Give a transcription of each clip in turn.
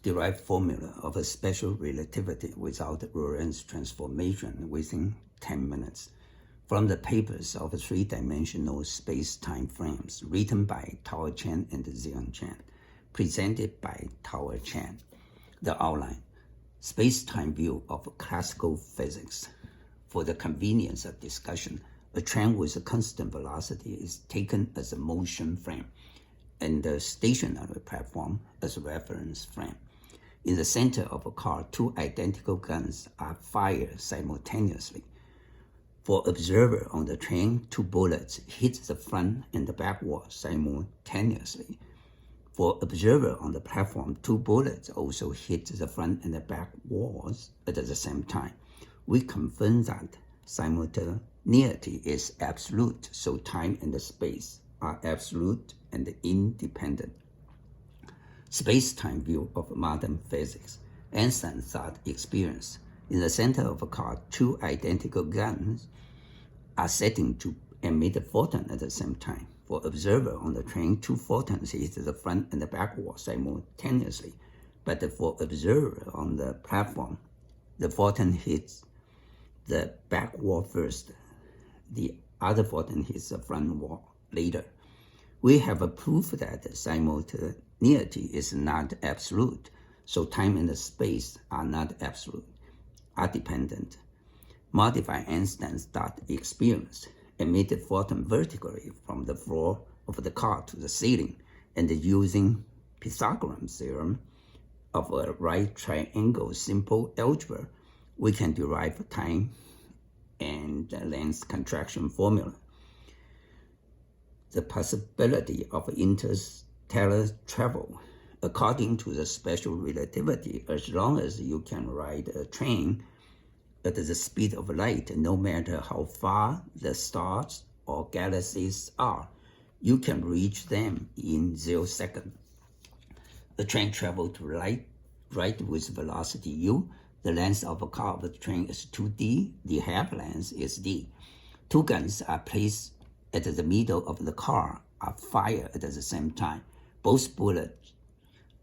Derive formula of a special relativity without Lorenz transformation within 10 minutes from the papers of three-dimensional space-time frames written by Tower Chen and Zion Chen, presented by Tower Chen. The outline: space-time view of classical physics. For the convenience of discussion, a train with a constant velocity is taken as a motion frame and the stationary platform as a reference frame. In the center of a car, two identical guns are fired simultaneously. For observer on the train, two bullets hit the front and the back wall simultaneously. For observer on the platform, two bullets also hit the front and the back walls at the same time. We confirm that simultaneity is absolute, so time and space are absolute and independent. Space-time view of modern physics. Einstein thought experience. In the center of a car, two identical guns are setting to emit a photon at the same time. For observer on the train, two photons hit the front and the back wall simultaneously. But for observer on the platform, the photon hits the back wall first. The other photon hits the front wall later. We have a proof that simultaneity is not absolute, so time and space are not absolute, are dependent. Modify Einstein's thought experience, emit a photon vertically from the floor of the car to the ceiling, and using Pythagorean theorem of a right triangle simple algebra, we can derive time and length contraction formula. The possibility of interstellar travel. According to the special relativity, as long as you can ride a train at the speed of light, no matter how far the stars or galaxies are, you can reach them in 0 seconds. A train travels to right with velocity u. The length of a car of the train is 2d. The half length is d. Two guns are placed at the middle of the car, are fired at the same time. Both bullets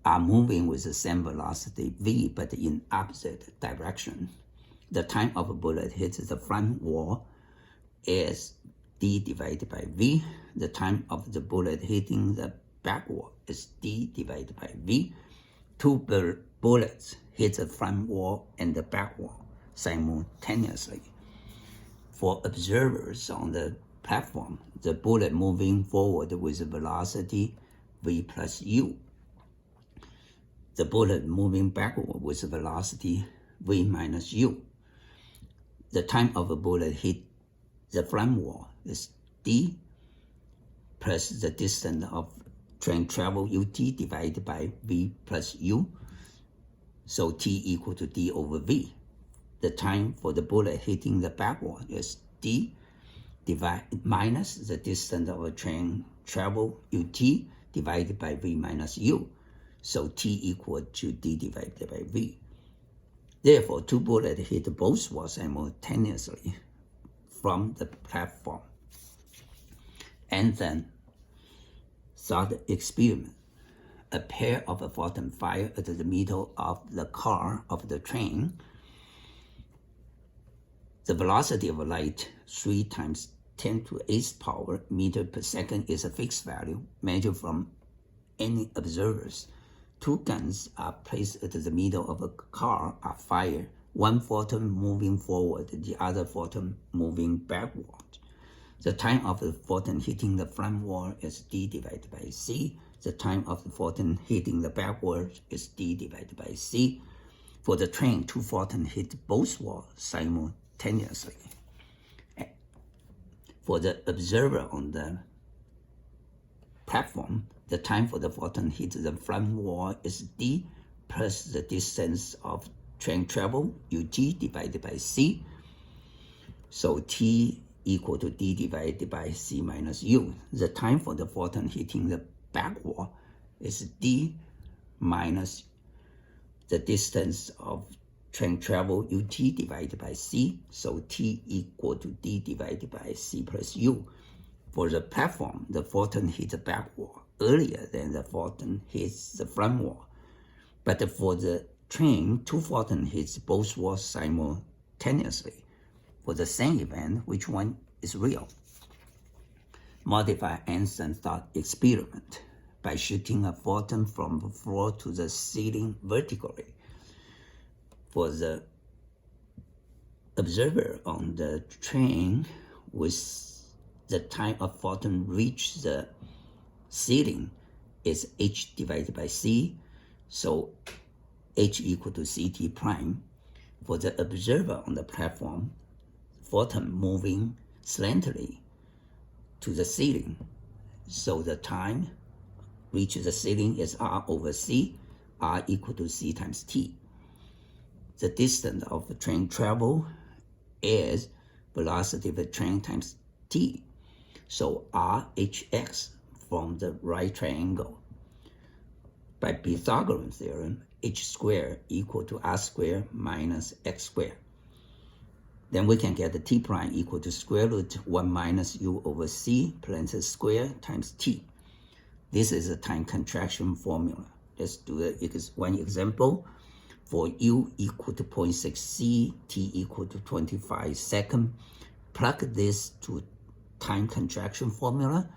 are moving with the same velocity v, but in opposite direction. The time of a bullet hits the front wall is d divided by v. The time of the bullet hitting the back wall is d divided by v. Two bullets hit the front wall and the back wall simultaneously. For observers on the platform, the bullet moving forward with velocity v plus u. The bullet moving backward with velocity v minus u. The time of a bullet hit the front wall is d plus the distance of train travel ut divided by v plus u. So t equal to d over v. The time for the bullet hitting the back wall is d minus the distance of a train travel ut divided by v minus u. So t equal to d divided by v. Therefore, two bullets hit both walls simultaneously from the platform. And then, thought experiment. A pair of a photon fired at the middle of the car of the train. The velocity of light 3 times 10 to the 8th power meter per second is a fixed value measured from any observers. Two guns are placed at the middle of a car, are fired, one photon moving forward, the other photon moving backward. The time of the photon hitting the front wall is d divided by c. The time of the photon hitting the backward is d divided by c. For the train, two photons hit both walls simultaneously. For the observer on the platform, the time for the photon hit the front wall is d plus the distance of train travel ut divided by c. So t equal to d divided by c minus u. The time for the photon hitting the back wall is d minus the distance of train travel ut divided by c. So t equal to d divided by c plus u. For the platform, the photon hits the back wall earlier than the photon hits the front wall. But for the train, two photons hit both walls simultaneously. For the same event, which one is real? Modify Einstein's thought experiment by shooting a photon from the floor to the ceiling vertically. For the observer on the train, with the time a photon reaches the ceiling is h divided by c, so h equal to ct prime. For the observer on the platform, photon moving slantingly to the ceiling, so the time reaches the ceiling is r over c, r equal to c times t. The distance of the train travel is velocity of the train times t, so rhx from the right triangle. By Pythagorean theorem, h squared equal to r squared minus x squared. Then we can get the t prime equal to square root 1 minus u over c parentheses square times t. This is a time contraction formula. Let's do one example. For u equal to 0.6 c, t equal to 25 seconds, plug this to time contraction formula,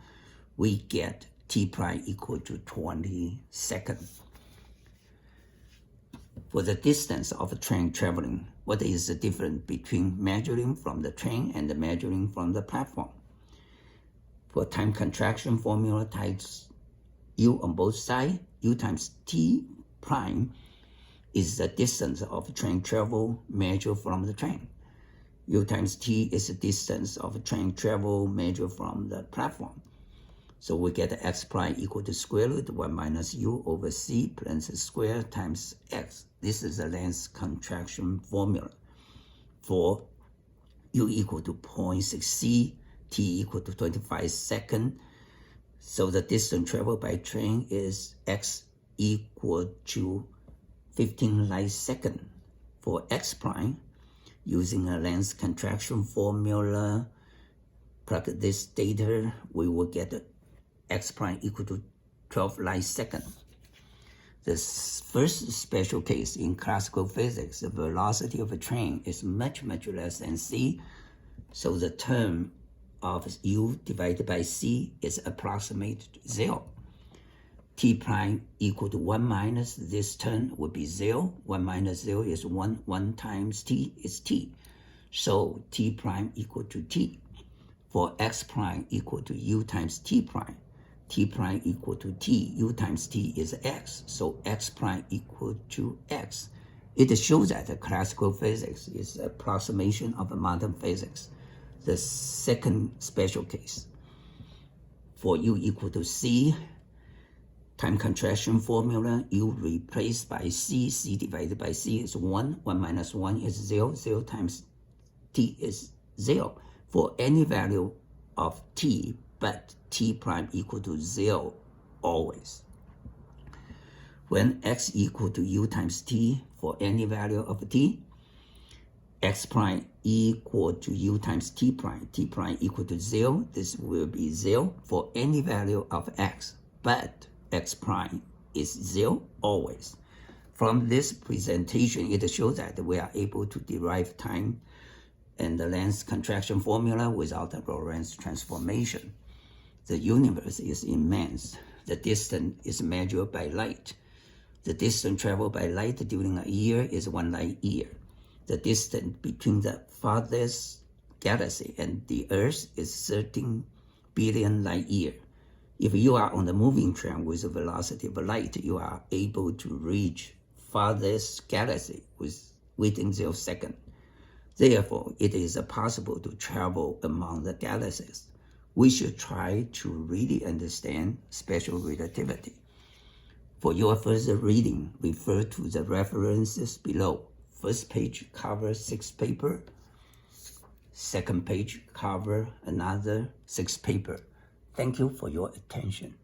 we get t prime equal to 20 seconds. For the distance of a train traveling, what is the difference between measuring from the train and measuring from the platform? For time contraction formula times u on both sides, u times t prime is the distance of train travel measured from the train. U times t is the distance of train travel measured from the platform. So we get x prime equal to square root 1 minus u over c parentheses square times x. This is the length contraction formula. For u equal to 0.6 c, t equal to 25 seconds. So the distance traveled by train is x equal to 15 light seconds. For x prime, using a length contraction formula, plug this data, we will get x prime equal to 12 light seconds. The first special case in classical physics, the velocity of a train is much, much less than c, so the term of u divided by c is approximate 0. T prime equal to 1 minus this term would be 0. 1 minus 0 is 1. 1 times t is t. So t prime equal to t. For x prime equal to u times t prime. T prime equal to t. U times t is x. So x prime equal to x. It shows that classical physics is an approximation of modern physics. The second special case. For u equal to c, time contraction formula, u replaced by c, c divided by c is 1, 1 minus 1 is 0, 0 times t is 0. For any value of t, but t prime equal to 0 always. When x equal to u times t, for any value of t, x prime equal to u times t prime equal to 0, this will be 0 for any value of x, but x prime is 0 always. From this presentation, it shows that we are able to derive time and the length contraction formula without a Lorenz transformation. The universe is immense. The distance is measured by light. The distance traveled by light during a year is 1 light year. The distance between the farthest galaxy and the Earth is 13 billion light years. If you are on the moving train with the velocity of light, you are able to reach farthest galaxy within 0 seconds. Therefore, it is possible to travel among the galaxies. We should try to really understand special relativity. For your further reading, refer to the references below. First page covers 6 papers. Second page covers another 6 papers. Thank you for your attention.